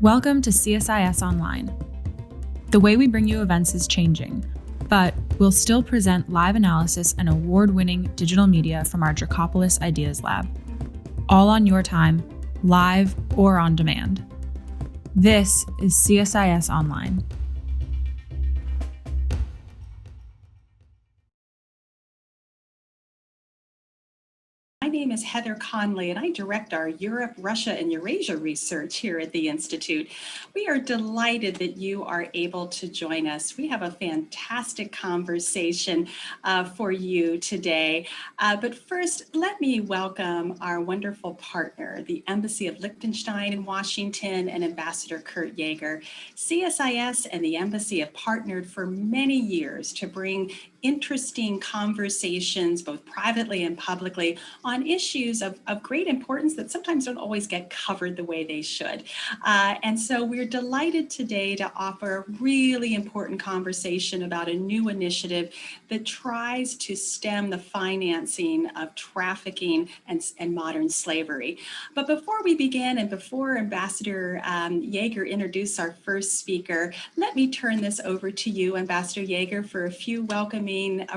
Welcome to CSIS Online. The way we bring you events is changing, but we'll still present live analysis and award-winning digital media from our Dracopolis Ideas Lab. All on your time, live or on demand. This is CSIS Online. My name is Heather Conley, and I direct our Europe, Russia, and Eurasia research here at the Institute. We are delighted that you are able to join us. We have a fantastic conversation for you today. But first, let me welcome our wonderful partner, the Embassy of Liechtenstein in Washington, and Ambassador Kurt Jaeger. CSIS and the Embassy have partnered for many years to bring interesting conversations, both privately and publicly, on issues of great importance that sometimes don't always get covered the way they should. And so we're delighted today to offer a really important conversation about a new initiative that tries to stem the financing of trafficking and modern slavery. But before we begin, and before Ambassador Jaeger introduces our first speaker, let me turn this over to you, Ambassador Jaeger, for a few welcoming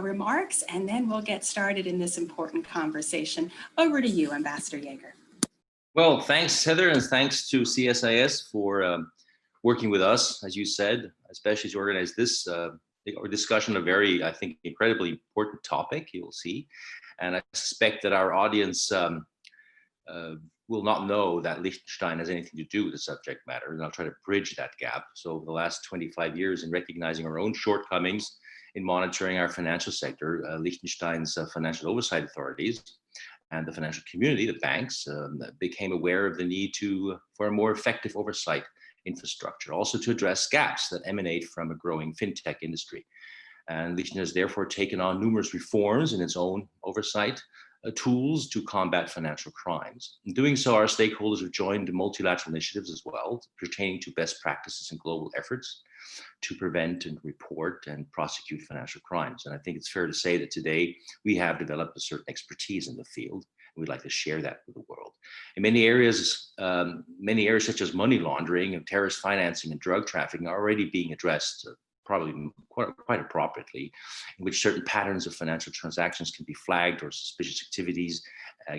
remarks, and then we'll get started in this important conversation. Over to you, Ambassador Jaeger. Well, thanks, Heather, and thanks to CSIS for working with us, as you said, especially to organize this discussion, a very, I think, incredibly important topic, you'll see. And I suspect that our audience will not know that Liechtenstein has anything to do with the subject matter, and I'll try to bridge that gap. So over the last 25 years, in recognizing our own shortcomings in monitoring our financial sector, Liechtenstein's financial oversight authorities and the financial community, the banks, became aware of the need for a more effective oversight infrastructure, also to address gaps that emanate from a growing fintech industry. And Liechtenstein has therefore taken on numerous reforms in its own oversight tools to combat financial crimes. In doing so, our stakeholders have joined multilateral initiatives as well, pertaining to best practices and global efforts to prevent and report and prosecute financial crimes. And I think it's fair to say that today we have developed a certain expertise in the field. And we'd like to share that with the world. In many areas such as money laundering and terrorist financing and drug trafficking are already being addressed probably quite appropriately, in which certain patterns of financial transactions can be flagged or suspicious activities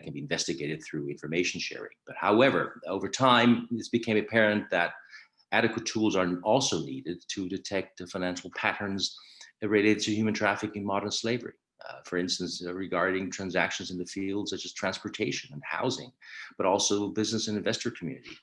can be investigated through information sharing. But however, over time, it became apparent that adequate tools are also needed to detect the financial patterns related to human trafficking and modern slavery. For instance, regarding transactions in the fields such as transportation and housing, but also business and investor community.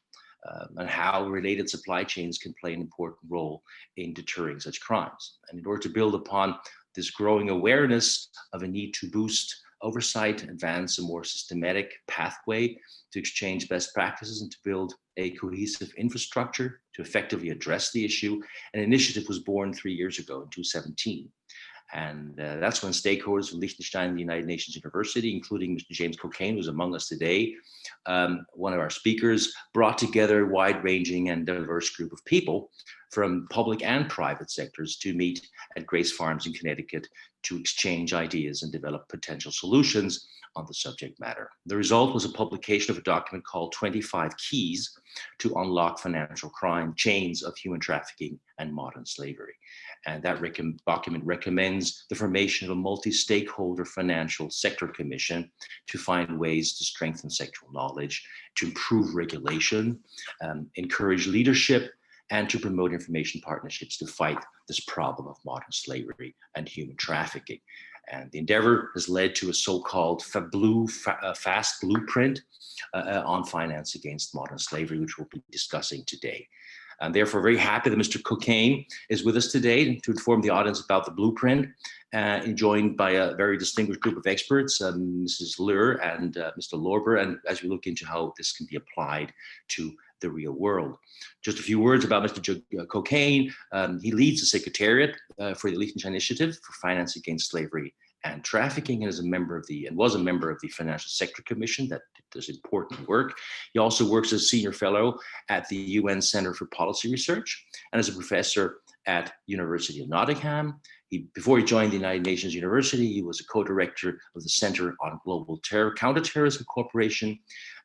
And how related supply chains can play an important role in deterring such crimes. And in order to build upon this growing awareness of a need to boost oversight, advance a more systematic pathway to exchange best practices and to build a cohesive infrastructure to effectively address the issue, an initiative was born 3 years ago in 2017. And that's when stakeholders from Liechtenstein and the United Nations University, including Mr. James Cocaine, who's among us today, one of our speakers, brought together a wide-ranging and diverse group of people from public and private sectors to meet at Grace Farms in Connecticut to exchange ideas and develop potential solutions on the subject matter. The result was a publication of a document called 25 Keys to Unlock Financial Crime, Chains of Human Trafficking and Modern Slavery. And that document recommends the formation of a multi-stakeholder financial sector commission to find ways to strengthen sectoral knowledge, to improve regulation, encourage leadership, and to promote information partnerships to fight this problem of modern slavery and human trafficking. And the endeavor has led to a so-called fast blueprint on finance against modern slavery, which we'll be discussing today. I'm therefore very happy that Mr. Cocaine is with us today to inform the audience about the blueprint, joined by a very distinguished group of experts, Mrs. Lur and Mr. Lorber, and as we look into how this can be applied to the real world. Just a few words about Mr. Cocaine. He leads the Secretariat for the Liechtenstein Initiative for Finance Against Slavery and Trafficking, and was a member of the Financial Sector Commission that does important work. He also works as a senior fellow at the UN Center for Policy Research and as a professor at University of Nottingham. Before he joined the United Nations University, he was a co-director of the Center on Global Counterterrorism Cooperation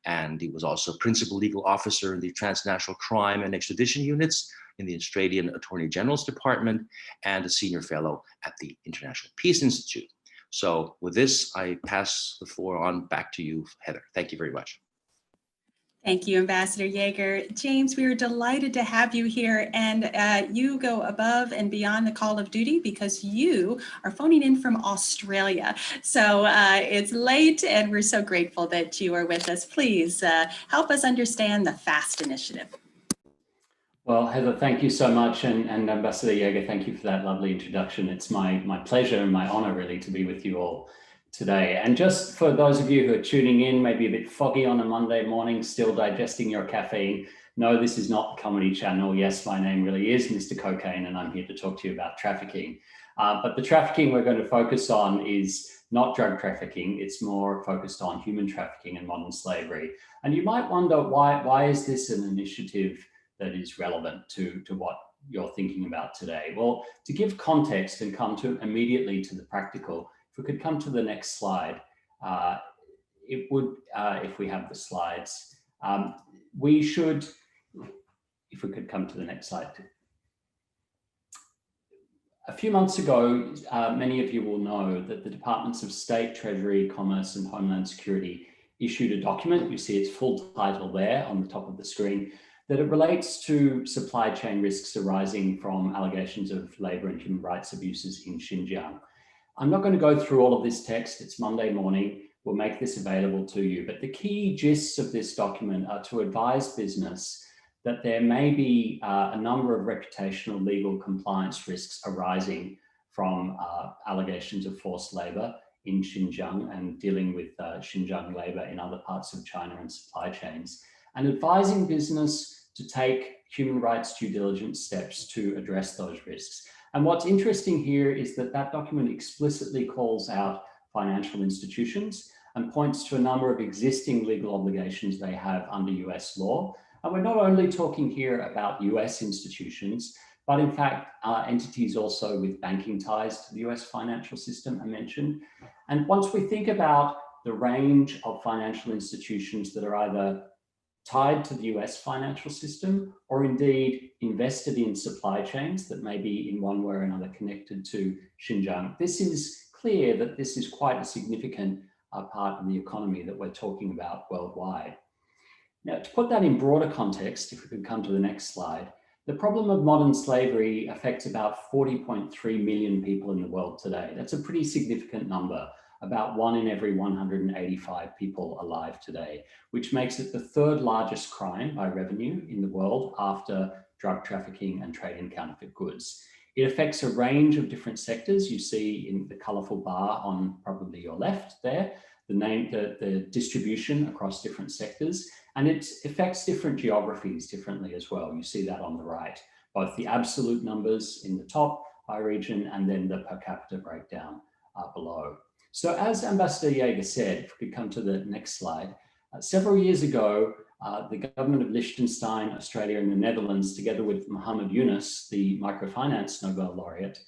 and he was also principal legal officer in the transnational crime and extradition units in the Australian Attorney General's Department, and a senior fellow at the International Peace Institute. So with this, I pass the floor on back to you, Heather. Thank you very much. Thank you, Ambassador Yeager. James, we are delighted to have you here, and you go above and beyond the call of duty because you are phoning in from Australia. So it's late, and we're so grateful that you are with us. Please help us understand the FAST initiative. Well, Heather, thank you so much, and Ambassador Yeager, thank you for that lovely introduction. It's my pleasure and my honor, really, to be with you all today. And just for those of you who are tuning in, maybe a bit foggy on a Monday morning, still digesting your caffeine, no, this is not the Comedy Channel. Yes, my name really is Mr. Cocaine, and I'm here to talk to you about trafficking. But the trafficking we're going to focus on is not drug trafficking. It's more focused on human trafficking and modern slavery. And you might wonder, why is this an initiative that is relevant to what you're thinking about today? Well, to give context and come to immediately to the practical, if we could come to the next slide, it would, if we have the slides, we should, if we could come to the next slide. A few months ago, many of you will know that the Departments of State, Treasury, Commerce, and Homeland Security issued a document. You see its full title there on the top of the screen, that it relates to supply chain risks arising from allegations of labor and human rights abuses in Xinjiang. I'm not going to go through all of this text. It's Monday morning. We'll make this available to you. But the key gists of this document are to advise business that there may be a number of reputational legal compliance risks arising from allegations of forced labor in Xinjiang and dealing with Xinjiang labor in other parts of China and supply chains, and advising business to take human rights due diligence steps to address those risks. And what's interesting here is that that document explicitly calls out financial institutions and points to a number of existing legal obligations they have under US law. And we're not only talking here about US institutions, but in fact, entities also with banking ties to the US financial system are mentioned. And once we think about the range of financial institutions that are either tied to the US financial system or indeed invested in supply chains that may be in one way or another connected to Xinjiang, this is clear that this is quite a significant part of the economy that we're talking about worldwide. Now, to put that in broader context, if we could come to the next slide, the problem of modern slavery affects about 40.3 million people in the world today. That's a pretty significant number, about 1 in every 185 people alive today, which makes it the third largest crime by revenue in the world after drug trafficking and trade in counterfeit goods. It affects a range of different sectors. You see in the colorful bar on probably your left there, the distribution across different sectors, and it affects different geographies differently as well. You see that on the right, both the absolute numbers in the top by region and then the per capita breakdown below. So as Ambassador Yeager said, if we could come to the next slide, several years ago, the government of Liechtenstein, Australia, and the Netherlands, together with Muhammad Yunus, the microfinance Nobel laureate,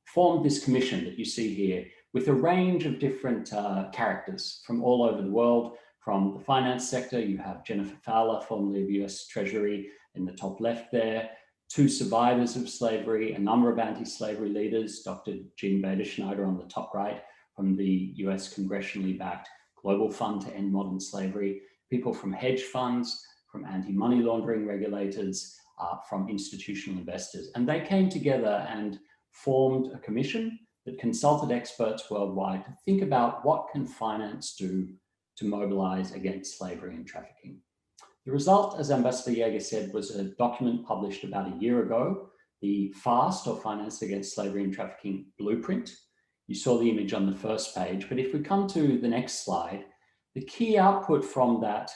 formed this commission that you see here with a range of different characters from all over the world. From the finance sector, you have Jennifer Fowler, formerly of US Treasury, in the top left there, 2 survivors of slavery, a number of anti-slavery leaders, Dr. Jean Bader-Schneider on the top right, from the US congressionally backed Global Fund to End Modern Slavery, people from hedge funds, from anti-money laundering regulators, from institutional investors. And they came together and formed a commission that consulted experts worldwide to think about what can finance do to mobilize against slavery and trafficking. The result, as Ambassador Yeager said, was a document published about a year ago, the FAST, or Finance Against Slavery and Trafficking Blueprint. You saw the image on the first page, but if we come to the next slide, the key output from that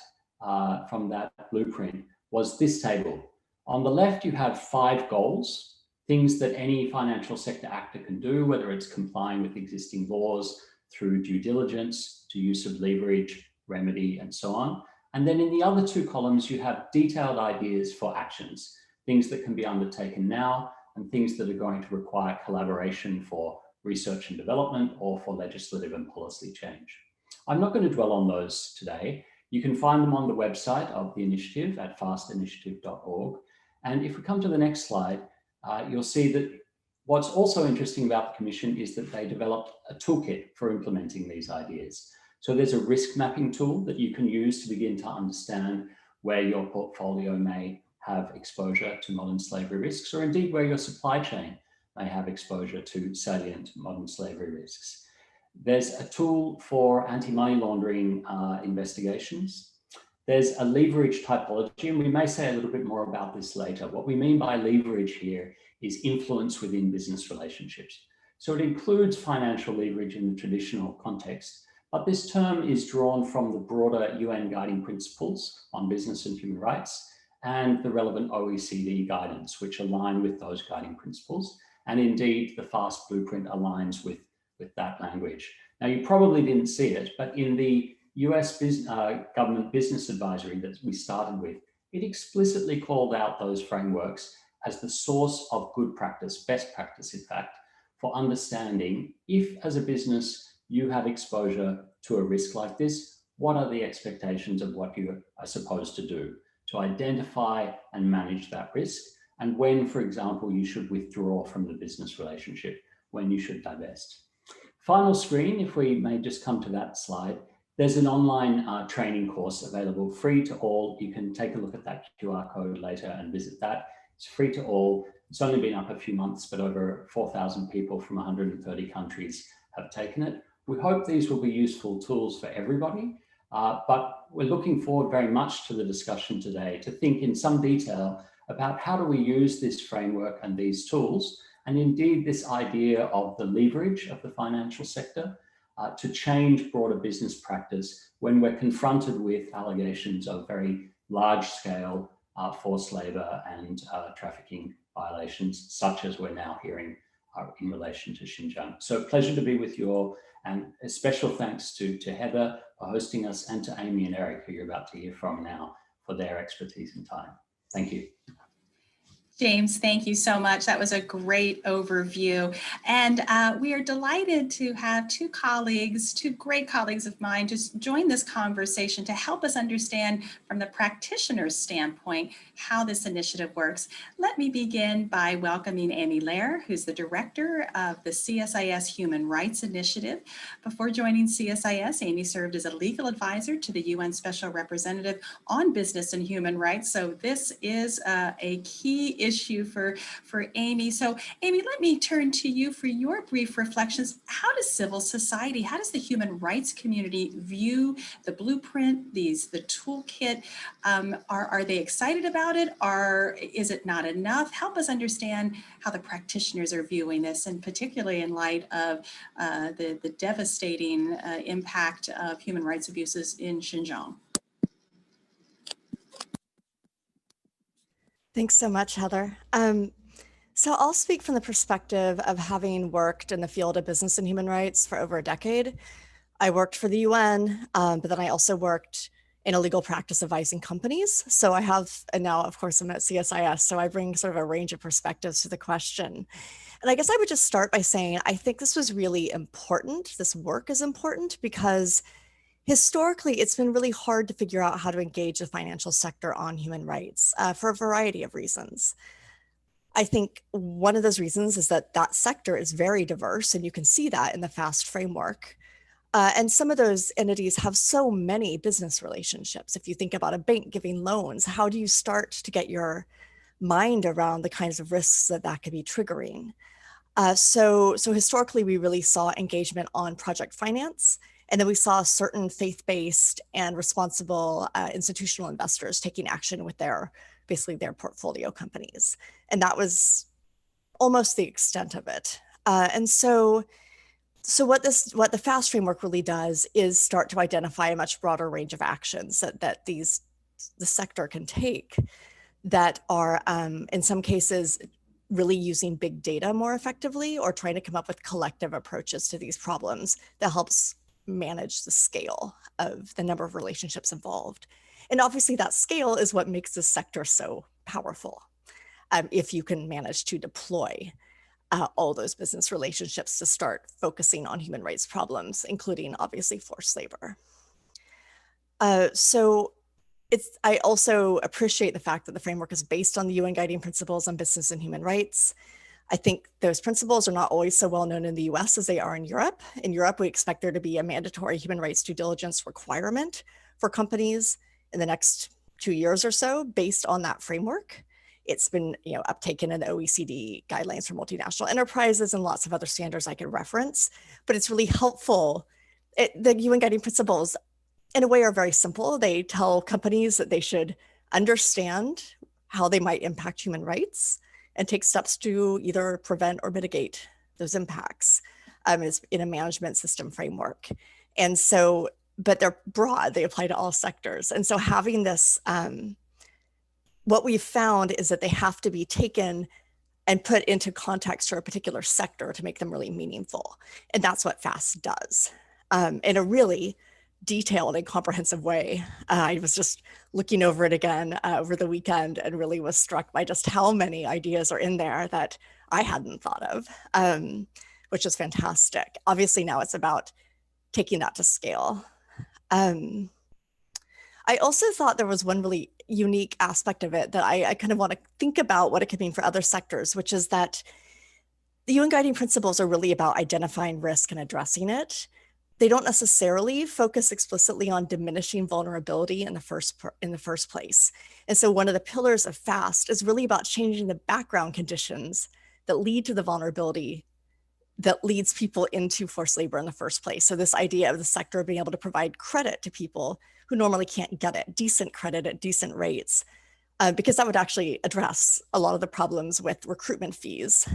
blueprint was this table. On the left, you have 5 goals, things that any financial sector actor can do, whether it's complying with existing laws through due diligence, to use of leverage, remedy, and so on. And then in the other 2 columns, you have detailed ideas for actions, things that can be undertaken now and things that are going to require collaboration for research and development or for legislative and policy change. I'm not going to dwell on those today. You can find them on the website of the initiative at fastinitiative.org. And if we come to the next slide, you'll see that what's also interesting about the Commission is that they developed a toolkit for implementing these ideas. So there's a risk mapping tool that you can use to begin to understand where your portfolio may have exposure to modern slavery risks, or indeed where your supply chain may have exposure to salient modern slavery risks. There's a tool for anti-money laundering investigations. There's a leverage typology, and we may say a little bit more about this later. What we mean by leverage here is influence within business relationships. So it includes financial leverage in the traditional context, but this term is drawn from the broader UN guiding principles on business and human rights and the relevant OECD guidance, which align with those guiding principles. And indeed, the FAST blueprint aligns with that language. Now, you probably didn't see it, but in the US government business advisory that we started with, it explicitly called out those frameworks as the source of good practice, best practice, in fact, for understanding if, as a business, you have exposure to a risk like this, what are the expectations of what you are supposed to do to identify and manage that risk, and when, for example, you should withdraw from the business relationship, when you should divest. Final screen, if we may just come to that slide, there's an online training course available, free to all. You can take a look at that QR code later and visit that. It's free to all. It's only been up a few months, but over 4,000 people from 130 countries have taken it. We hope these will be useful tools for everybody, but we're looking forward very much to the discussion today to think in some detail about how do we use this framework and these tools, and indeed this idea of the leverage of the financial sector to change broader business practice when we're confronted with allegations of very large-scale forced labor and trafficking violations, such as we're now hearing in relation to Xinjiang. So pleasure to be with you all, and a special thanks to Heather for hosting us, and to Amy and Eric, who you're about to hear from now, for their expertise and time. Thank you. James, thank you so much. That was a great overview. And we are delighted to have two great colleagues of mine, just join this conversation to help us understand from the practitioner's standpoint how this initiative works. Let me begin by welcoming Amy Lair, who's the director of the CSIS Human Rights Initiative. Before joining CSIS, Amy served as a legal advisor to the UN Special Representative on Business and Human Rights. So this is a key issue for Amy. So Amy, let me turn to you for your brief reflections. How does civil society, how does the human rights community view the blueprint, the toolkit? Are they excited about it? Is it not enough? Help us understand how the practitioners are viewing this, and particularly in light of the devastating impact of human rights abuses in Xinjiang. Thanks so much, Heather. So I'll speak from the perspective of having worked in the field of business and human rights for over a decade. I worked for the UN, but then I also worked in a legal practice advising companies. So I have, and now of course I'm at CSIS, so I bring sort of a range of perspectives to the question. And I guess I would just start by saying, I think this was really important. This work is important because historically, it's been really hard to figure out how to engage the financial sector on human rights for a variety of reasons. I think one of those reasons is that that sector is very diverse, and you can see that in the FAST framework. And some of those entities have so many business relationships. If you think about a bank giving loans, how do you start to get your mind around the kinds of risks that could be triggering? So historically, we really saw engagement on project finance. And then we saw certain faith-based and responsible institutional investors taking action with basically their portfolio companies. And that was almost the extent of it. And so what the FAST framework really does is start to identify a much broader range of actions that the sector can take that are, in some cases, really using big data more effectively, or trying to come up with collective approaches to these problems that helps manage the scale of the number of relationships involved. And obviously that scale is what makes this sector so powerful. If you can manage to deploy all those business relationships to start focusing on human rights problems, including obviously forced labor. So I also appreciate the fact that the framework is based on the UN Guiding Principles on Business and Human Rights. I think those principles are not always so well known in the US as they are in Europe. In Europe, we expect there to be a mandatory human rights due diligence requirement for companies in the next 2 years or so based on that framework. It's been uptaken in the OECD guidelines for multinational enterprises and lots of other standards I could reference, but it's really helpful. The UN Guiding Principles in a way are very simple. They tell companies that they should understand how they might impact human rights and take steps to either prevent or mitigate those impacts in a management system framework. And so, but they're broad, they apply to all sectors. And so having this, what we've found is that they have to be taken and put into context for a particular sector to make them really meaningful. And that's what FAST does in a really detailed and comprehensive way. I was just looking over it again over the weekend and really was struck by just how many ideas are in there that I hadn't thought of, which is fantastic. Obviously now it's about taking that to scale. I also thought there was one really unique aspect of it that I kind of want to think about what it could mean for other sectors, which is that the UN Guiding Principles are really about identifying risk and addressing it. They don't necessarily focus explicitly on diminishing vulnerability in the first place. And so one of the pillars of FAST is really about changing the background conditions that lead to the vulnerability that leads people into forced labor in the first place. So this idea of the sector being able to provide credit to people who normally can't get it, decent credit at decent rates, because that would actually address a lot of the problems with recruitment fees.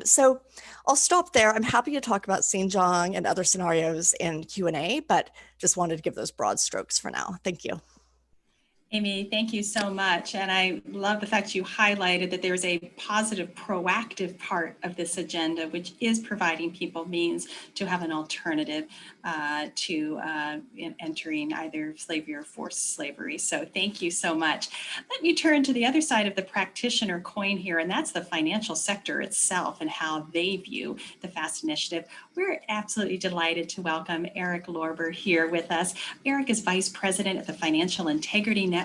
So I'll stop there. I'm happy to talk about Xinjiang and other scenarios in Q&A, but just wanted to give those broad strokes for now. Thank you. Amy, thank you so much. And I love the fact you highlighted that there's a positive, proactive part of this agenda, which is providing people means to have an alternative to entering either slavery or forced slavery. So thank you so much. Let me turn to the other side of the practitioner coin here, and that's the financial sector itself and how they view the FAST initiative. We're absolutely delighted to welcome Eric Lorber here with us. Eric is Vice President of the Financial Integrity Network.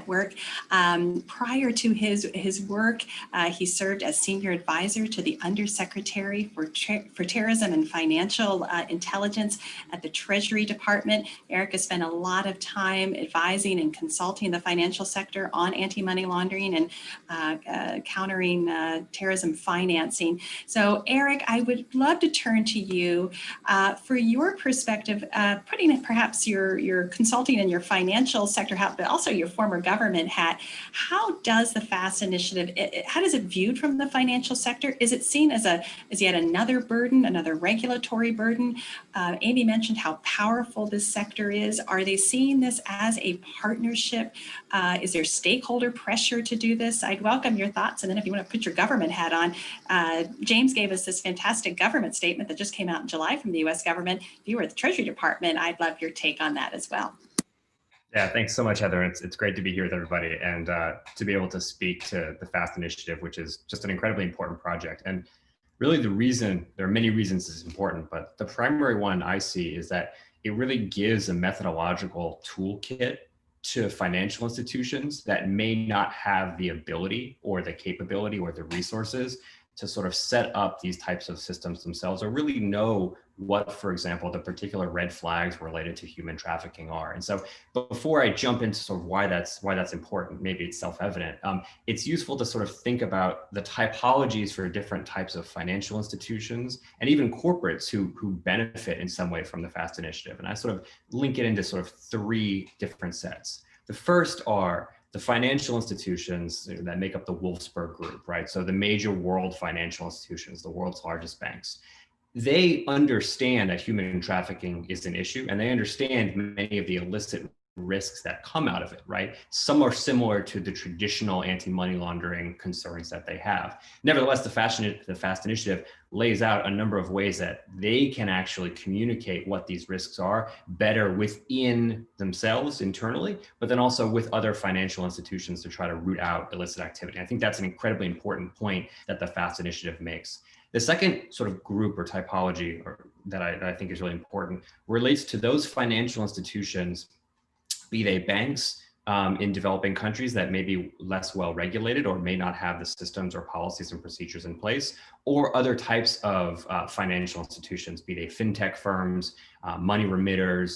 Prior to his work, he served as Senior Advisor to the Undersecretary for Terrorism and Financial Intelligence at the Treasury Department. Eric has spent a lot of time advising and consulting the financial sector on anti-money laundering and countering terrorism financing. So Eric, I would love to turn to you for your perspective, putting perhaps your consulting and your financial sector hat, but also your former government hat. How does the FAST initiative, how does it viewed from the financial sector? Is it seen as yet another burden, another regulatory burden? Amy mentioned how powerful this sector is. Are they seeing this as a partnership? Is there stakeholder pressure to do this? I'd welcome your thoughts. And then if you want to put your government hat on, James gave us this fantastic government statement that just came out in July from the US government. If you were at the Treasury Department, I'd love your take on that as well. Yeah, thanks so much, Heather. It's great to be here with everybody and to be able to speak to the FAST initiative, which is just an incredibly important project. And really there are many reasons it's important, but the primary one I see is that it really gives a methodological toolkit to financial institutions that may not have the ability or the capability or the resources to sort of set up these types of systems themselves, or really know what, for example, the particular red flags related to human trafficking are. And so before I jump into sort of why that's important, maybe it's self-evident, it's useful to sort of think about the typologies for different types of financial institutions and even corporates who benefit in some way from the FAST initiative. And I sort of link it into sort of three different sets. The first are the financial institutions that make up the Wolfsburg Group, right? So the major world financial institutions, the world's largest banks, they understand that human trafficking is an issue, and they understand many of the illicit risks that come out of it, right? Some are similar to the traditional anti-money laundering concerns that they have. Nevertheless, the FAST initiative lays out a number of ways that they can actually communicate what these risks are better within themselves internally, but then also with other financial institutions to try to root out illicit activity. I think that's an incredibly important point that the FAST initiative makes. The second sort of group or typology that I think is really important relates to those financial institutions be they banks in developing countries that may be less well regulated or may not have the systems or policies and procedures in place, or other types of financial institutions, be they fintech firms, money remitters,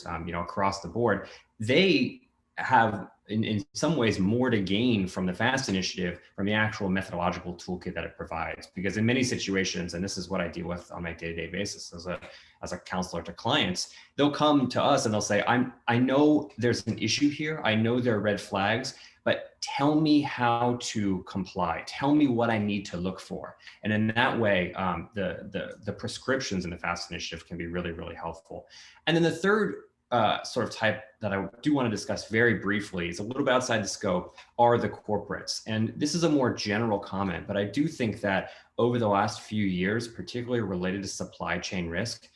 across the board. They have in some ways more to gain from the FAST initiative, from the actual methodological toolkit that it provides. Because in many situations, and this is what I deal with on my day-to-day basis as a counselor to clients, they'll come to us and they'll say, I know there's an issue here. I know there are red flags, but tell me how to comply. Tell me what I need to look for. And in that way, the prescriptions in the FAST initiative can be really, really helpful. And then the third sort of type that I do want to discuss very briefly, is a little bit outside the scope, are the corporates. And this is a more general comment, but I do think that over the last few years, particularly related to supply chain risk,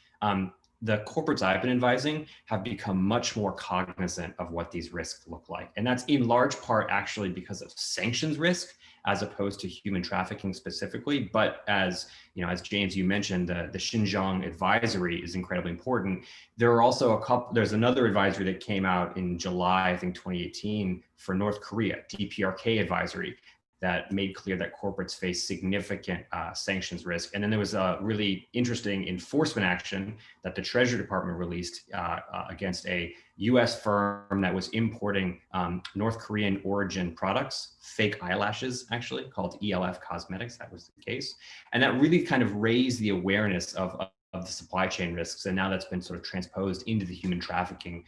the corporates I've been advising have become much more cognizant of what these risks look like. And that's in large part actually because of sanctions risk, as opposed to human trafficking specifically. But as James, you mentioned, the Xinjiang advisory is incredibly important. There are also there's another advisory that came out in July, I think 2018, for North Korea, DPRK advisory, that made clear that corporates face significant sanctions risk. And then there was a really interesting enforcement action that the Treasury Department released against a US firm that was importing North Korean origin products, fake eyelashes actually, called ELF Cosmetics, that was the case. And that really kind of raised the awareness of the supply chain risks. And now that's been sort of transposed into the human trafficking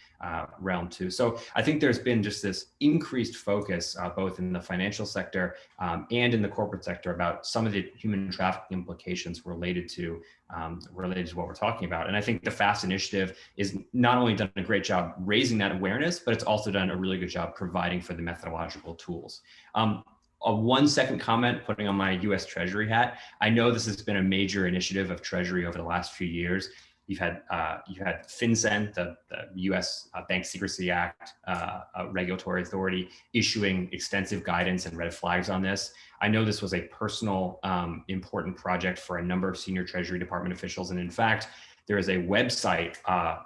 realm too. So I think there's been just this increased focus both in the financial sector and in the corporate sector about some of the human trafficking implications related to what we're talking about. And I think the FAST initiative is not only done a great job raising that awareness, but it's also done a really good job providing for the methodological tools. A 1 second comment, putting on my US Treasury hat. I know this has been a major initiative of Treasury over the last few years. You've had FinCEN, the US Bank Secrecy Act regulatory authority, issuing extensive guidance and red flags on this. I know this was a personal important project for a number of senior Treasury Department officials. And in fact, there is a website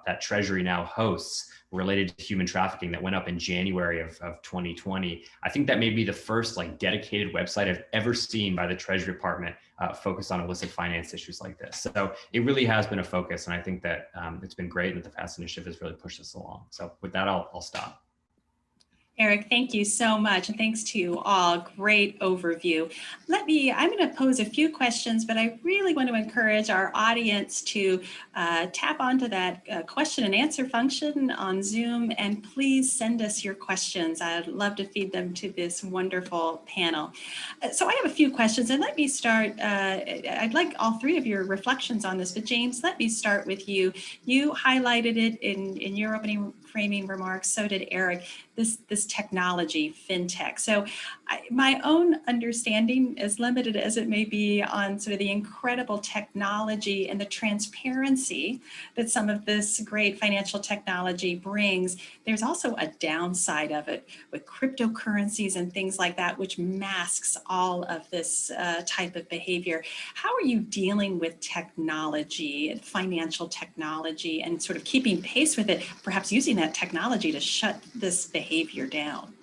that Treasury now hosts related to human trafficking that went up in January of 2020. I think that may be the first dedicated website I've ever seen by the Treasury Department focused on illicit finance issues like this. So it really has been a focus, and I think that it's been great that the FAST initiative has really pushed us along. So with that, I'll stop. Eric, thank you so much. And thanks to you all. Great overview. I'm going to pose a few questions, but I really want to encourage our audience to tap onto that question and answer function on Zoom, and please send us your questions. I'd love to feed them to this wonderful panel. So I have a few questions, and let me start. I'd like all three of your reflections on this, but James, let me start with you. You highlighted it in your opening framing remarks, so did Eric, this technology, fintech. So my own understanding, as limited as it may be, on sort of the incredible technology and the transparency that some of this great financial technology brings, there's also a downside of it with cryptocurrencies and things like that, which masks all of this type of behavior. How are you dealing with technology, financial technology, and sort of keeping pace with it, perhaps using that technology to shut this behavior down?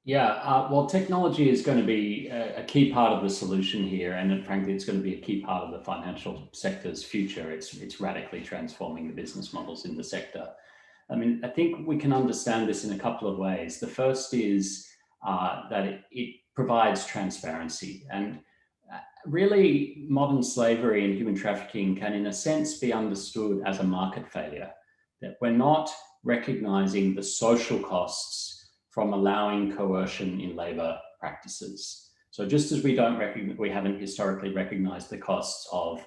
Yeah, well, technology is going to be a key part of the solution here, and frankly, it's going to be a key part of the financial sector's future. It's radically transforming the business models in the sector. I mean, I think we can understand this in a couple of ways. The first is that it provides transparency, and really modern slavery and human trafficking can, in a sense, be understood as a market failure, that we're not recognizing the social costs from allowing coercion in labor practices. So just as we haven't historically recognized the costs of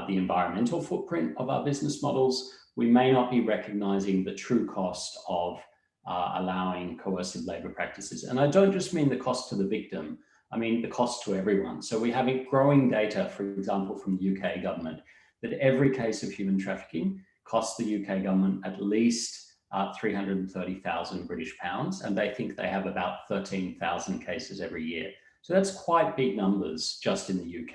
the environmental footprint of our business models, we may not be recognizing the true cost of allowing coercive labor practices. And I don't just mean the cost to the victim, I mean the cost to everyone. So we have growing data, for example, from the UK government, that every case of human trafficking costs the UK government at least 330,000 British pounds, and they think they have about 13,000 cases every year. So that's quite big numbers just in the UK,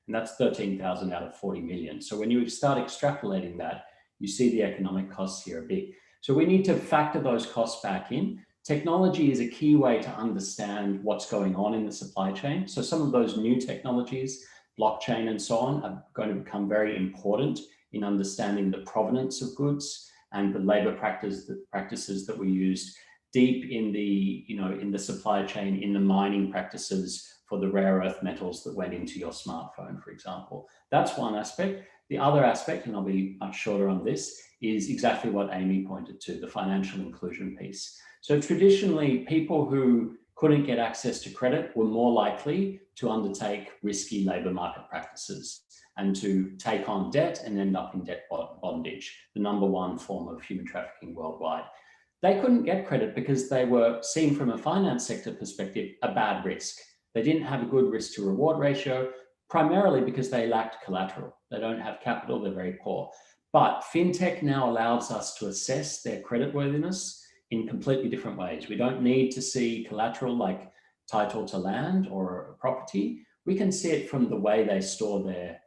and that's 13,000 out of 40 million. So when you start extrapolating that, you see the economic costs here are big. So we need to factor those costs back in. Technology is a key way to understand what's going on in the supply chain. So some of those new technologies, blockchain and so on, are going to become very important in understanding the provenance of goods and the labor practices that we used deep in the, in the supply chain, in the mining practices for the rare earth metals that went into your smartphone, for example. That's one aspect. The other aspect, and I'll be much shorter on this, is exactly what Amy pointed to, the financial inclusion piece. So traditionally, people who couldn't get access to credit were more likely to undertake risky labor market practices and to take on debt and end up in debt bondage, the #1 form of human trafficking worldwide. They couldn't get credit because they were seen from a finance sector perspective a bad risk. They didn't have a good risk to reward ratio, primarily because they lacked collateral. They don't have capital, they're very poor. But fintech now allows us to assess their creditworthiness in completely different ways. We don't need to see collateral like title to land or property. We can see it from the way they store their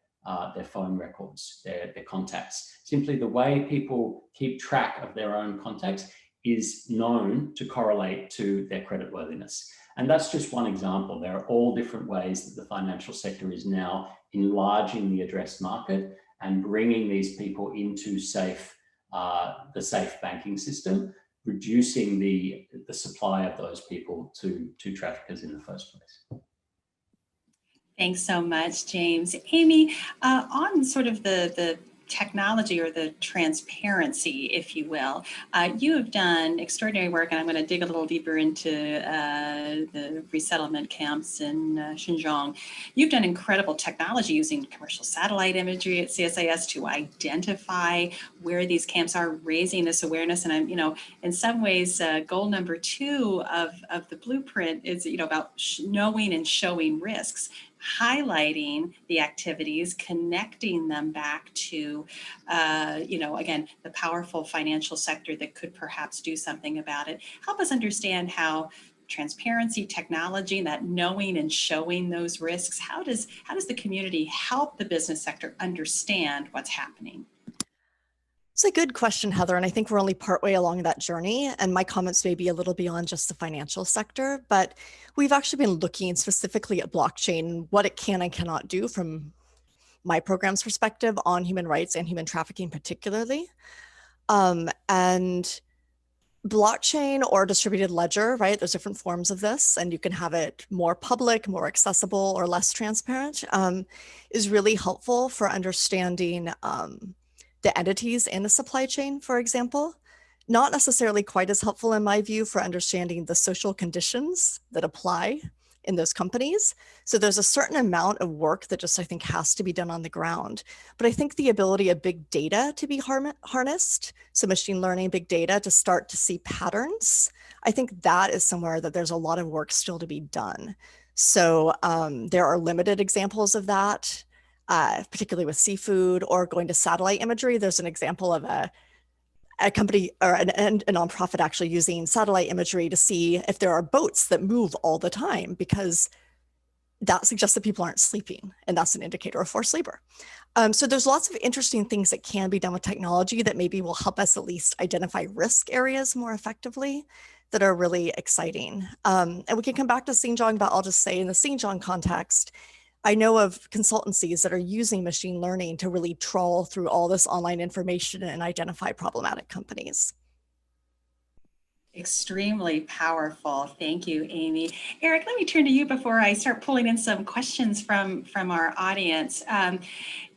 phone records, their contacts. Simply the way people keep track of their own contacts is known to correlate to their creditworthiness. And that's just one example. There are all different ways that the financial sector is now enlarging the addressed market and bringing these people into the safe banking system, reducing the supply of those people to traffickers in the first place. Thanks so much, James. Amy, on sort of the technology or the transparency, if you will, you have done extraordinary work, and I'm going to dig a little deeper into the resettlement camps in Xinjiang. You've done incredible technology using commercial satellite imagery at CSIS to identify where these camps are, raising this awareness. And I'm, in some ways, goal number 2 of the blueprint is, about knowing and showing risks, highlighting the activities, connecting them back to, again, the powerful financial sector that could perhaps do something about it. Help us understand how transparency, technology, and that knowing and showing those risks, how does the community help the business sector understand what's happening? It's a good question, Heather, and I think we're only partway along that journey, and my comments may be a little beyond just the financial sector, but we've actually been looking specifically at blockchain, what it can and cannot do from my program's perspective on human rights and human trafficking particularly. And blockchain or distributed ledger, right? There's different forms of this, and you can have it more public, more accessible, or less transparent, is really helpful for understanding the entities in the supply chain, for example. Not necessarily quite as helpful in my view for understanding the social conditions that apply in those companies. So there's a certain amount of work that just, I think, has to be done on the ground. But I think the ability of big data to be harnessed, so machine learning, big data, to start to see patterns, I think that is somewhere that there's a lot of work still to be done. So there are limited examples of that, particularly with seafood or going to satellite imagery. There's an example of a company or a nonprofit actually using satellite imagery to see if there are boats that move all the time, because that suggests that people aren't sleeping, and that's an indicator of forced labor. So there's lots of interesting things that can be done with technology that maybe will help us at least identify risk areas more effectively that are really exciting. And we can come back to Xinjiang, but I'll just say in the Xinjiang context, I know of consultancies that are using machine learning to really trawl through all this online information and identify problematic companies. Extremely powerful. Thank you, Amy. Eric, let me turn to you before I start pulling in some questions from our audience.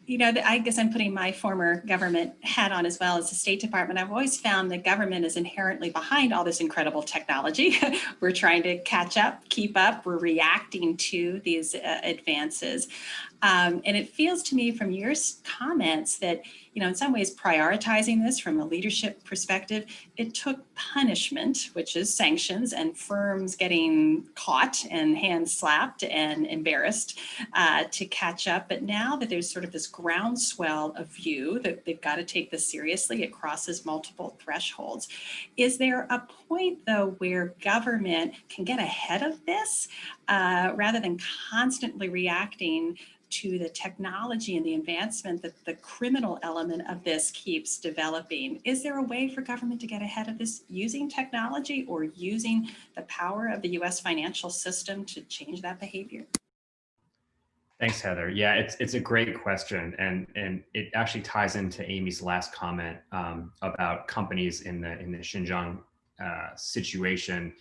I guess I'm putting my former government hat on as well as the State Department. I've always found the government is inherently behind all this incredible technology. We're trying to catch up, keep up. We're reacting to these advances. And it feels to me from your comments that, in some ways prioritizing this from a leadership perspective, it took punishment, which is sanctions, and firms getting caught and hand slapped and embarrassed to catch up. But now that there's sort of this groundswell of view that they've got to take this seriously, it crosses multiple thresholds. Is there a point, though, where government can get ahead of this rather than constantly reacting to the technology and the advancement that the criminal element of this keeps developing. Is there a way for government to get ahead of this using technology or using the power of the US financial system to change that behavior? Thanks, Heather. Yeah, it's a great question, and it actually ties into Amy's last comment about companies in the Xinjiang situation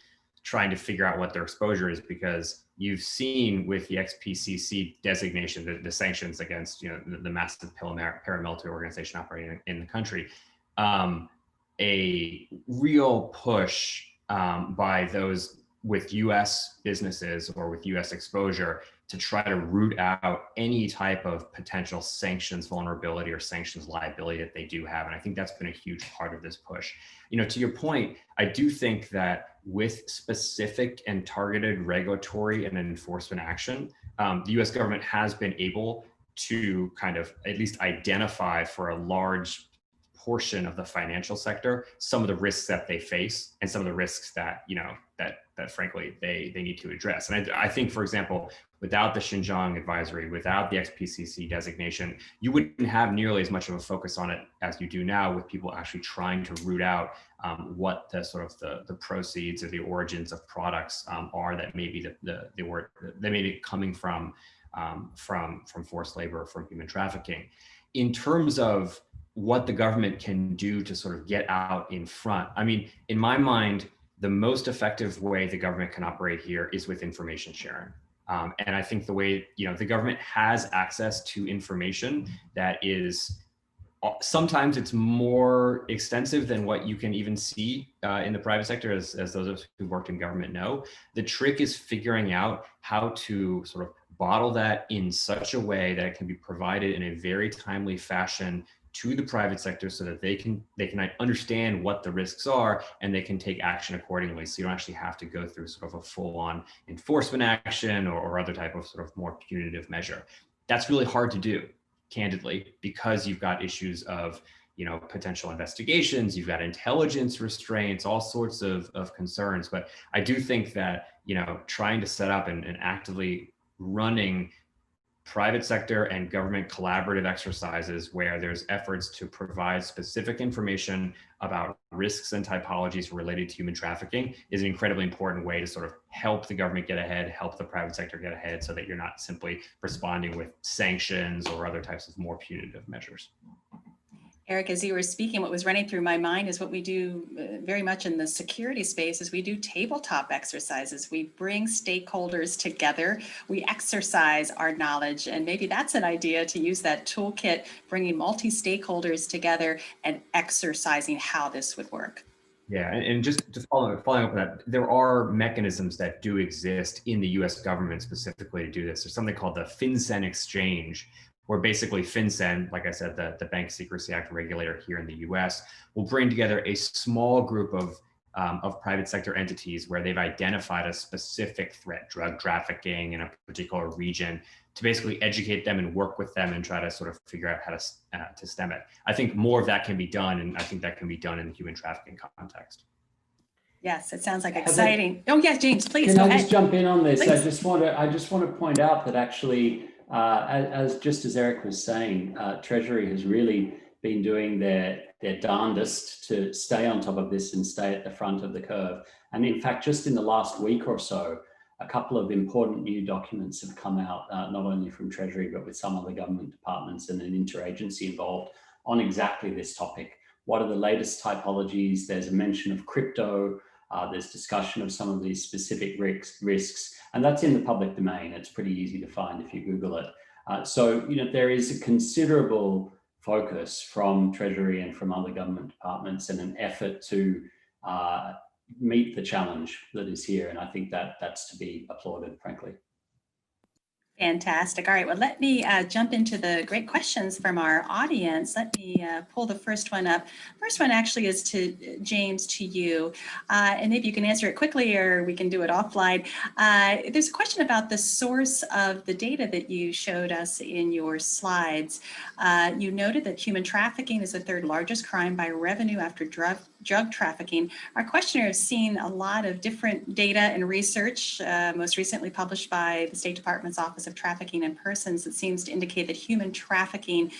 trying to figure out what their exposure is, because you've seen with the XPCC designation, the sanctions against the massive paramilitary organization operating in the country, a real push by those with U.S. businesses or with U.S. exposure to try to root out any type of potential sanctions vulnerability or sanctions liability that they do have. And I think that's been a huge part of this push. To your point, I do think that with specific and targeted regulatory and enforcement action, the US government has been able to kind of at least identify for a large portion of the financial sector some of the risks that they face and some of the risks that that frankly they need to address. And I think, for example, without the Xinjiang advisory, without the XPCC designation, you wouldn't have nearly as much of a focus on it as you do now, with people actually trying to root out what the sort of the proceeds or the origins of products are that may be they may be coming from forced labor or from human trafficking. In terms of what the government can do to sort of get out in front, I mean, in my mind, the most effective way the government can operate here is with information sharing. And I think the way, the government has access to information that is, sometimes it's more extensive than what you can even see in the private sector, as those of us who worked in government know. The trick is figuring out how to sort of bottle that in such a way that it can be provided in a very timely fashion to the private sector, so that they can understand what the risks are and they can take action accordingly. So you don't actually have to go through sort of a full-on enforcement action or other type of sort of more punitive measure. That's really hard to do, candidly, because you've got issues of potential investigations, you've got intelligence restraints, all sorts of concerns. But I do think that trying to set up and actively running private sector and government collaborative exercises where there's efforts to provide specific information about risks and typologies related to human trafficking is an incredibly important way to sort of help the government get ahead, help the private sector get ahead, so that you're not simply responding with sanctions or other types of more punitive measures. Eric, as you were speaking, what was running through my mind is what we do very much in the security space is we do tabletop exercises. We bring stakeholders together, we exercise our knowledge, and maybe that's an idea to use that toolkit, bringing multi-stakeholders together and exercising how this would work. Yeah, and just following up on that, there are mechanisms that do exist in the US government specifically to do this. There's something called the FinCEN exchange, where basically FinCEN, like I said, the Bank Secrecy Act regulator here in the US, will bring together a small group of private sector entities where they've identified a specific threat, drug trafficking in a particular region, to basically educate them and work with them and try to sort of figure out how to stem it. I think more of that can be done, and I think that can be done in the human trafficking context. Yes, it sounds like exciting. Oh yeah, James, please go ahead. Can I just jump in on this? Please. I just want to point out that actually, as Eric was saying, Treasury has really been doing their darndest to stay on top of this and stay at the front of the curve. And in fact, just in the last week or so, a couple of important new documents have come out, not only from Treasury, but with some other government departments and an interagency involved on exactly this topic. What are the latest typologies? There's a mention of crypto. There's discussion of some of these specific risks, and that's in the public domain. It's pretty easy to find if you Google it. So there is a considerable focus from Treasury and from other government departments and an effort to meet the challenge that is here. And I think that that's to be applauded, frankly. Fantastic. All right, well, let me jump into the great questions from our audience. Let me pull the first one up. First one actually is to James, to you, and maybe you can answer it quickly or we can do it offline. There's a question about the source of the data that you showed us in your slides. You noted that human trafficking is the third largest crime by revenue after drug drug trafficking. Our questioner has seen a lot of different data and research, most recently published by the State Department's Office of Trafficking in Persons, that seems to indicate that human trafficking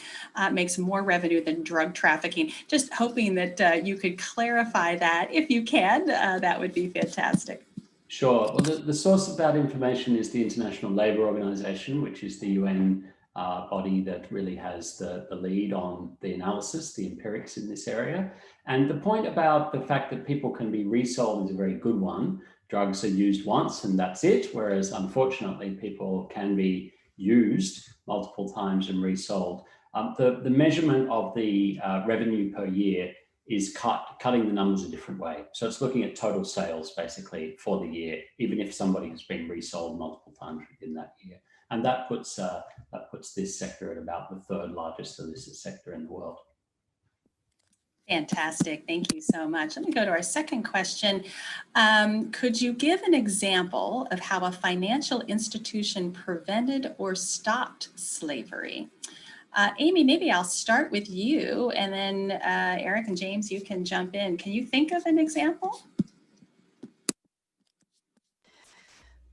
makes more revenue than drug trafficking. Just hoping that you could clarify that. If you can, that would be fantastic. Sure. Well, the source of that information is the International Labour Organization, which is the UN body that really has the lead on the analysis, the empirics in this area. And the point about the fact that people can be resold is a very good one. Drugs are used once and that's it, whereas unfortunately people can be used multiple times and resold. The measurement of the revenue per year is cutting the numbers a different way. So it's looking at total sales basically for the year, even if somebody has been resold multiple times within that year. And that puts this sector at about the third largest illicit sector in the world. Fantastic. Thank you so much. Let me go to our second question. Could you give an example of how a financial institution prevented or stopped slavery? Amy, maybe I'll start with you, and then Eric and James, you can jump in. Can you think of an example?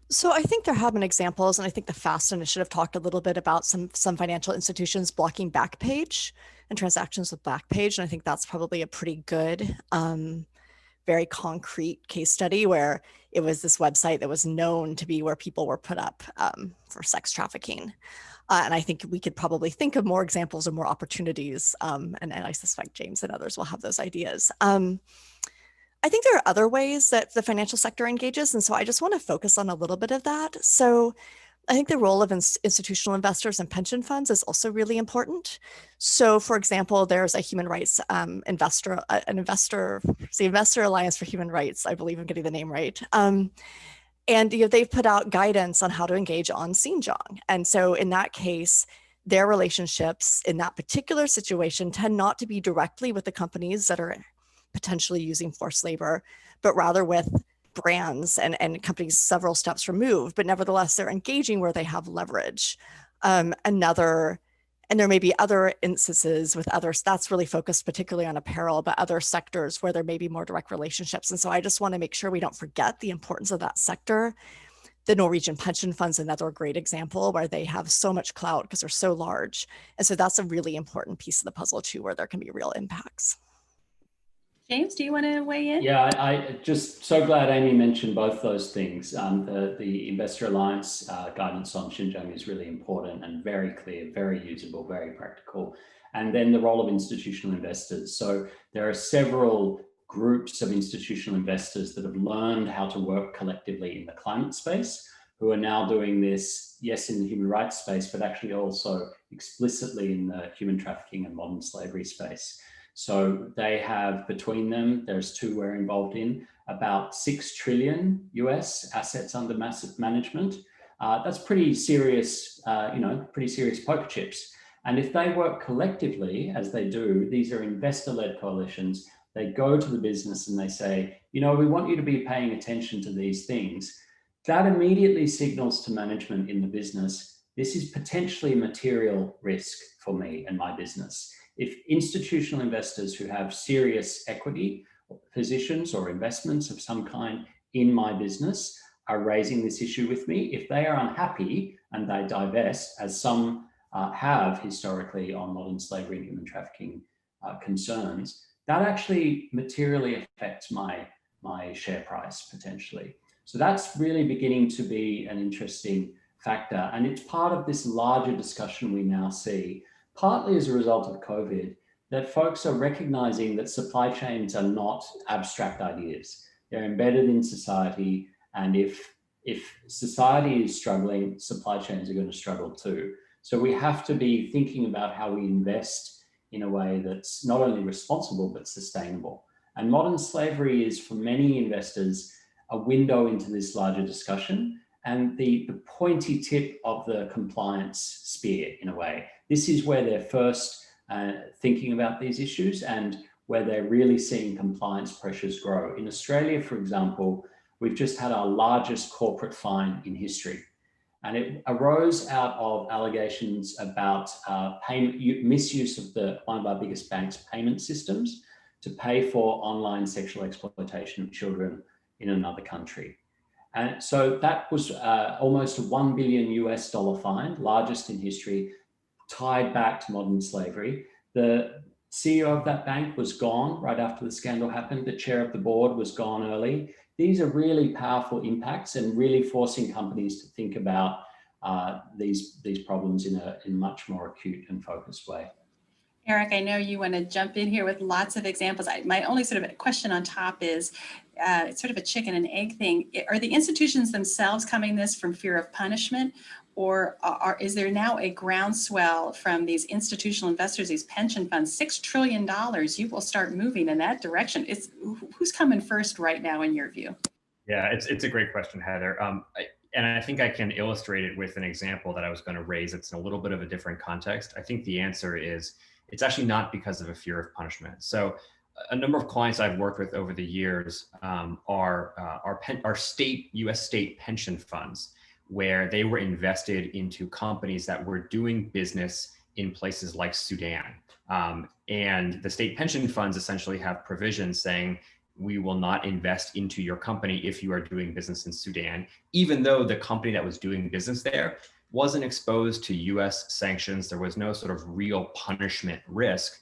So I think there have been examples, and I think the FAST initiative talked a little bit about some financial institutions blocking Backpage and transactions with Backpage, and I think that's probably a pretty good, very concrete case study where it was this website that was known to be where people were put up for sex trafficking. And I think we could probably think of more examples or more opportunities, and I suspect James and others will have those ideas. I think there are other ways that the financial sector engages, and so I just want to focus on a little bit of that. So I think the role of institutional investors and pension funds is also really important. So for example, there's a human rights the Investor Alliance for Human Rights, I believe I'm getting the name right. And they've put out guidance on how to engage on Xinjiang. And so in that case, their relationships in that particular situation tend not to be directly with the companies that are potentially using forced labor, but rather with brands and companies several steps removed, but nevertheless, they're engaging where they have leverage. And there may be other instances with others that's really focused particularly on apparel, but other sectors where there may be more direct relationships. And so I just want to make sure we don't forget the importance of that sector. The Norwegian pension funds, another great example where they have so much clout because they're so large. And so that's a really important piece of the puzzle too, where there can be real impacts. James, do you want to weigh in? Yeah, I just so glad Amy mentioned both those things. The Investor Alliance guidance on Xinjiang is really important and very clear, very usable, very practical. And then the role of institutional investors. So there are several groups of institutional investors that have learned how to work collectively in the climate space, who are now doing this, yes, in the human rights space, but actually also explicitly in the human trafficking and modern slavery space. So they have between them, there's two we're involved in, about 6 trillion US assets under massive management. That's pretty serious, pretty serious poker chips. And if they work collectively, as they do, these are investor-led coalitions, they go to the business and they say, we want you to be paying attention to these things. That immediately signals to management in the business, this is potentially a material risk for me and my business. If institutional investors who have serious equity positions or investments of some kind in my business are raising this issue with me, if they are unhappy and they divest, as some have historically on modern slavery and human trafficking concerns, that actually materially affects my share price potentially. So that's really beginning to be an interesting factor. And it's part of this larger discussion we now see, partly as a result of COVID, that folks are recognizing that supply chains are not abstract ideas. They're embedded in society. And if society is struggling, supply chains are going to struggle too. So we have to be thinking about how we invest in a way that's not only responsible, but sustainable. And modern slavery is, for many investors, a window into this larger discussion and the pointy tip of the compliance spear in a way. This is where they're first thinking about these issues and where they're really seeing compliance pressures grow. In Australia, for example, we've just had our largest corporate fine in history. And it arose out of allegations about misuse of one of our biggest banks' payment systems to pay for online sexual exploitation of children in another country. And so that was almost a $1 billion US fine, largest in history, tied back to modern slavery. The CEO of that bank was gone right after the scandal happened. The chair of the board was gone early. These are really powerful impacts and really forcing companies to think about these problems in a much more acute and focused way. Eric, I know you want to jump in here with lots of examples. My only sort of question on top is, it's sort of a chicken and egg thing. Are the institutions themselves coming this from fear of punishment, or is there now a groundswell from these institutional investors, these pension funds, $6 trillion, you will start moving in that direction? Who's coming first right now in your view? Yeah, it's a great question, Heather. And I think I can illustrate it with an example that I was going to raise. It's in a little bit of a different context. I think the answer is it's actually not because of a fear of punishment. So a number of clients I've worked with over the years are U.S. state pension funds, where they were invested into companies that were doing business in places like Sudan. And the state pension funds essentially have provisions saying, we will not invest into your company if you are doing business in Sudan, even though the company that was doing business there wasn't exposed to US sanctions. There was no sort of real punishment risk.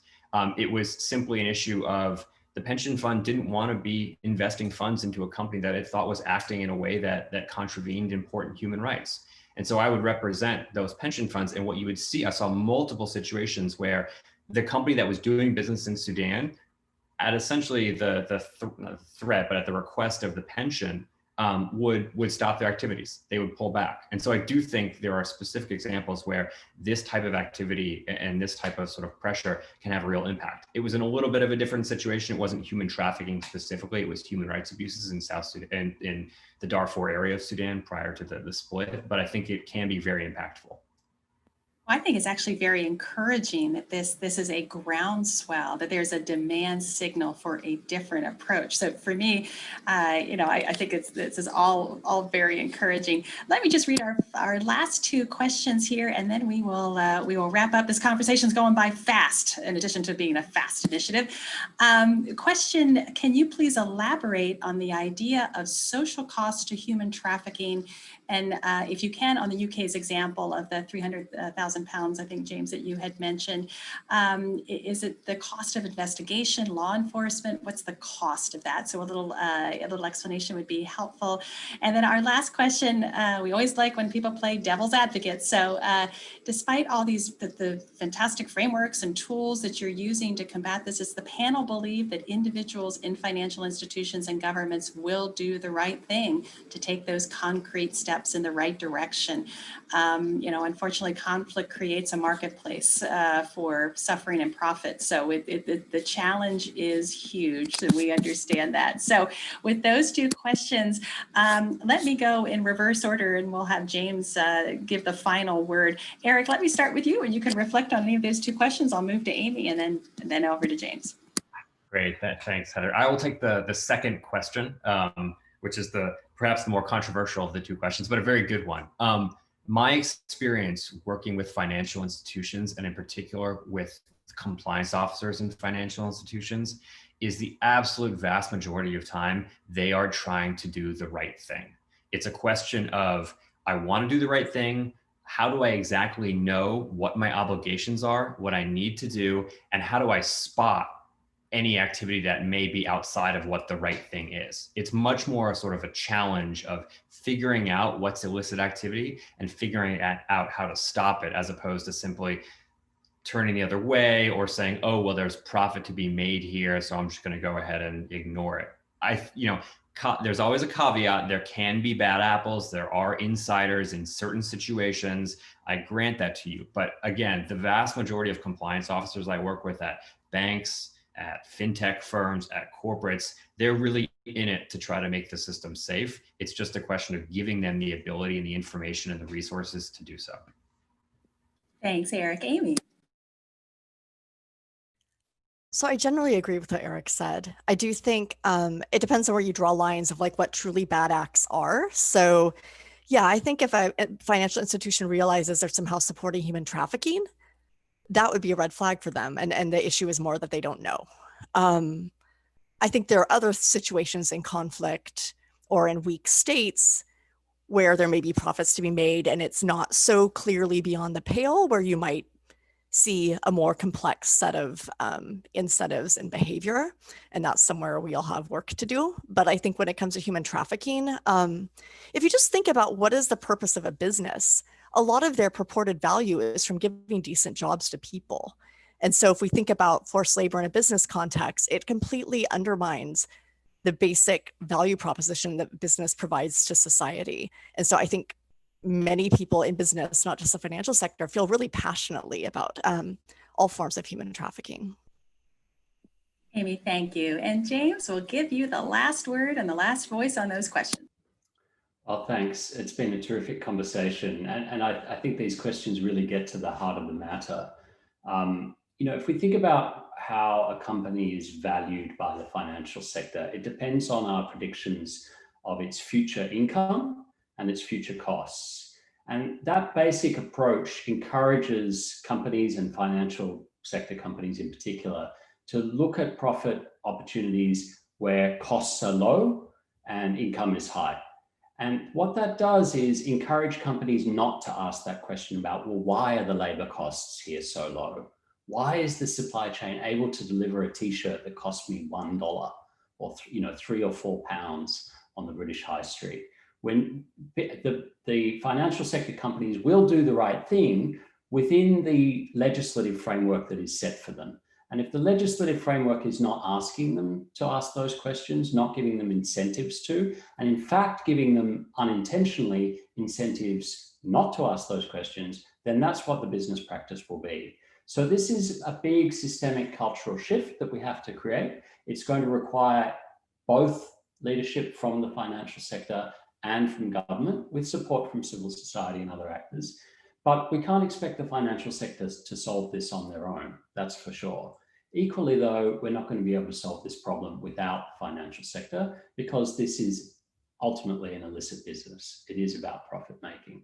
It was simply an issue of the pension fund didn't want to be investing funds into a company that it thought was acting in a way that contravened important human rights. And so I would represent those pension funds, and what you would see, I saw multiple situations where the company that was doing business in Sudan, at essentially the threat, but at the request of the pension, would stop their activities. They would pull back. And so I do think there are specific examples where this type of activity and this type of sort of pressure can have a real impact. It was in a little bit of a different situation. It wasn't human trafficking specifically. It was human rights abuses in South Sudan and in the Darfur area of Sudan prior to the split. But I think it can be very impactful. I think it's actually very encouraging that this is a groundswell, that there's a demand signal for a different approach. So for me, I think this is all very encouraging. Let me just read our last two questions here, and then we will wrap up. This conversation's going by fast, in addition to being a fast initiative. Question: can you please elaborate on the idea of social cost to human trafficking? And if you can, on the UK's example of the 300,000 pounds, I think, James, that you had mentioned, is it the cost of investigation, law enforcement? What's the cost of that? So a little explanation would be helpful. And then our last question, we always like when people play devil's advocate. So despite all these, the fantastic frameworks and tools that you're using to combat this, does the panel believe that individuals in financial institutions and governments will do the right thing to take those concrete steps in the right direction? Unfortunately, conflict creates a marketplace for suffering and profit. So the challenge is huge, and we understand that. So with those two questions, let me go in reverse order, and we'll have James give the final word. Eric, let me start with you, and you can reflect on any of those two questions. I'll move to Amy, and then over to James. Great, thanks, Heather. I will take the second question, which is perhaps the more controversial of the two questions, but a very good one. My experience working with financial institutions, and in particular with compliance officers in financial institutions, is the absolute vast majority of time they are trying to do the right thing. It's a question of, I want to do the right thing. How do I exactly know what my obligations are, what I need to do, and how do I spot any activity that may be outside of what the right thing is? It's much more sort of a challenge of figuring out what's illicit activity and figuring out how to stop it, as opposed to simply turning the other way or saying, oh, well, there's profit to be made here, so I'm just going to go ahead and ignore it. There's always a caveat. There can be bad apples. There are insiders in certain situations. I grant that to you. But again, the vast majority of compliance officers I work with at banks, at fintech firms, at corporates, they're really in it to try to make the system safe. It's just a question of giving them the ability and the information and the resources to do so. Thanks, Eric. Amy? So I generally agree with what Eric said. I do think it depends on where you draw lines of like what truly bad acts are. So yeah, I think if a financial institution realizes they're somehow supporting human trafficking, that would be a red flag for them. And the issue is more that they don't know. I think there are other situations in conflict or in weak states where there may be profits to be made and it's not so clearly beyond the pale, where you might see a more complex set of incentives and behavior. And that's somewhere we all have work to do. But I think when it comes to human trafficking, if you just think about what is the purpose of a business, a lot of their purported value is from giving decent jobs to people. And so if we think about forced labor in a business context, it completely undermines the basic value proposition that business provides to society. And so I think many people in business, not just the financial sector, feel really passionately about all forms of human trafficking. Amy, thank you. And James, we'll give you the last word and the last voice on those questions. Well, thanks. It's been a terrific conversation. And I think these questions really get to the heart of the matter. If we think about how a company is valued by the financial sector, it depends on our predictions of its future income and its future costs. And that basic approach encourages companies and financial sector companies in particular to look at profit opportunities where costs are low and income is high. And what that does is encourage companies not to ask that question about, well, why are the labor costs here so low? Why is the supply chain able to deliver a t-shirt that cost me $1 or £3 or £4 on the British high street? When the financial sector companies will do the right thing within the legislative framework that is set for them. And if the legislative framework is not asking them to ask those questions, not giving them incentives to, and in fact giving them unintentionally incentives not to ask those questions, then that's what the business practice will be. So this is a big systemic cultural shift that we have to create. It's going to require both leadership from the financial sector and from government, with support from civil society and other actors. But we can't expect the financial sectors to solve this on their own, that's for sure. Equally though, we're not going to be able to solve this problem without the financial sector, because this is ultimately an illicit business. It is about profit making.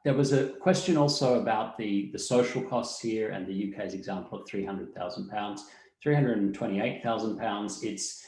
There was a question also about the social costs here, and the UK's example of £300,000, £328,000.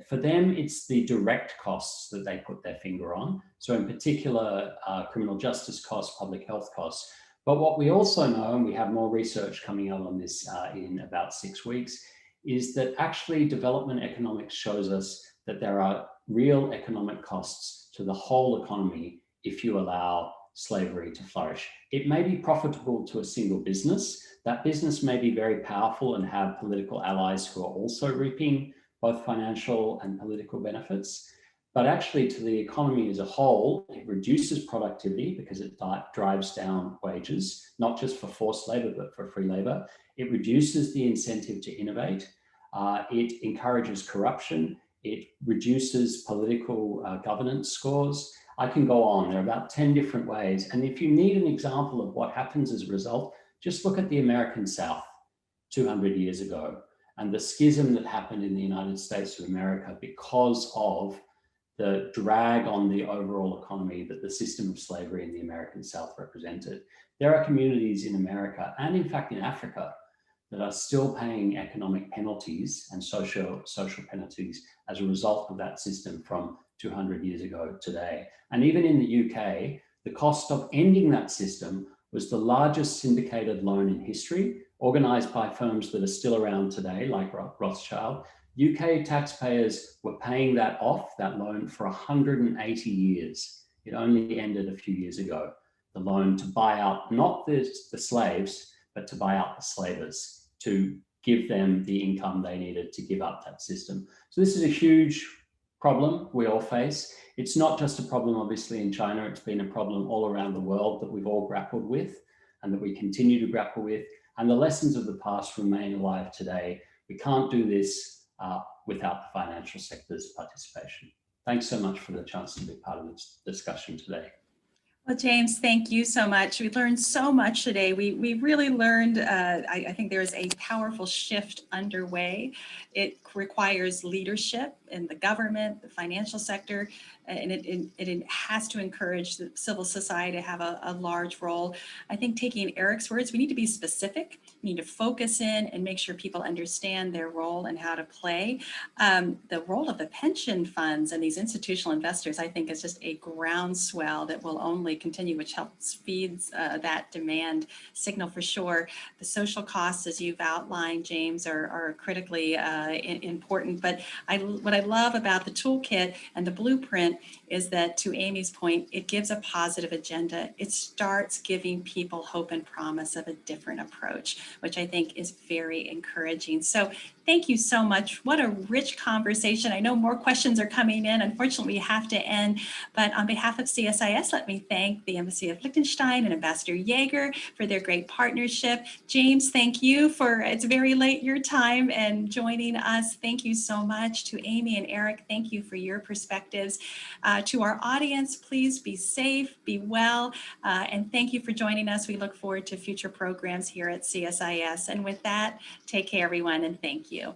For them, it's the direct costs that they put their finger on. So in particular, criminal justice costs, public health costs. But what we also know, and we have more research coming out on this in about 6 weeks, is that actually development economics shows us that there are real economic costs to the whole economy if you allow slavery to flourish. It may be profitable to a single business. That business may be very powerful and have political allies who are also reaping both financial and political benefits. But actually to the economy as a whole, it reduces productivity because it drives down wages, not just for forced labor, but for free labor. It reduces the incentive to innovate. It encourages corruption. It reduces political governance scores. I can go on, there are about 10 different ways. And if you need an example of what happens as a result, just look at the American South 200 years ago and the schism that happened in the United States of America because of the drag on the overall economy that the system of slavery in the American South represented. There are communities in America and in fact in Africa that are still paying economic penalties and social penalties as a result of that system from 200 years ago today. And even in the UK, the cost of ending that system was the largest syndicated loan in history, organized by firms that are still around today, like Rothschild. UK taxpayers were paying that off, that loan, for 180 years. It only ended a few years ago. The loan to buy out not the slaves, but to buy out the slavers, to give them the income they needed to give up that system. So this is a huge problem we all face. It's not just a problem, obviously, in China. It's been a problem all around the world that we've all grappled with and that we continue to grapple with. And the lessons of the past remain alive today. We can't do this without the financial sector's participation. Thanks so much for the chance to be part of this discussion today. Well, James, thank you so much. We learned so much today. We really learned, I think there is a powerful shift underway. It requires leadership in the government, the financial sector, and it has to encourage the civil society to have a large role. I think taking Eric's words, we need to be specific. We need to focus in and make sure people understand their role and how to play. The role of the pension funds and these institutional investors, I think, is just a groundswell that will only continue, which helps feeds that demand signal for sure. The social costs, as you've outlined, James, are critically important. But what I love about the toolkit and the blueprint is that, to Amy's point, it gives a positive agenda. It starts giving people hope and promise of a different approach, which I think is very encouraging. So thank you so much. What a rich conversation. I know more questions are coming in. Unfortunately, we have to end. But on behalf of CSIS, let me thank the Embassy of Liechtenstein and Ambassador Yeager for their great partnership. James, thank you for, it's very late your time, and joining us. Thank you so much. To Amy and Eric, thank you for your perspectives. To our audience, please be safe, be well, and thank you for joining us. We look forward to future programs here at CSIS. And with that, take care, everyone, and thank you.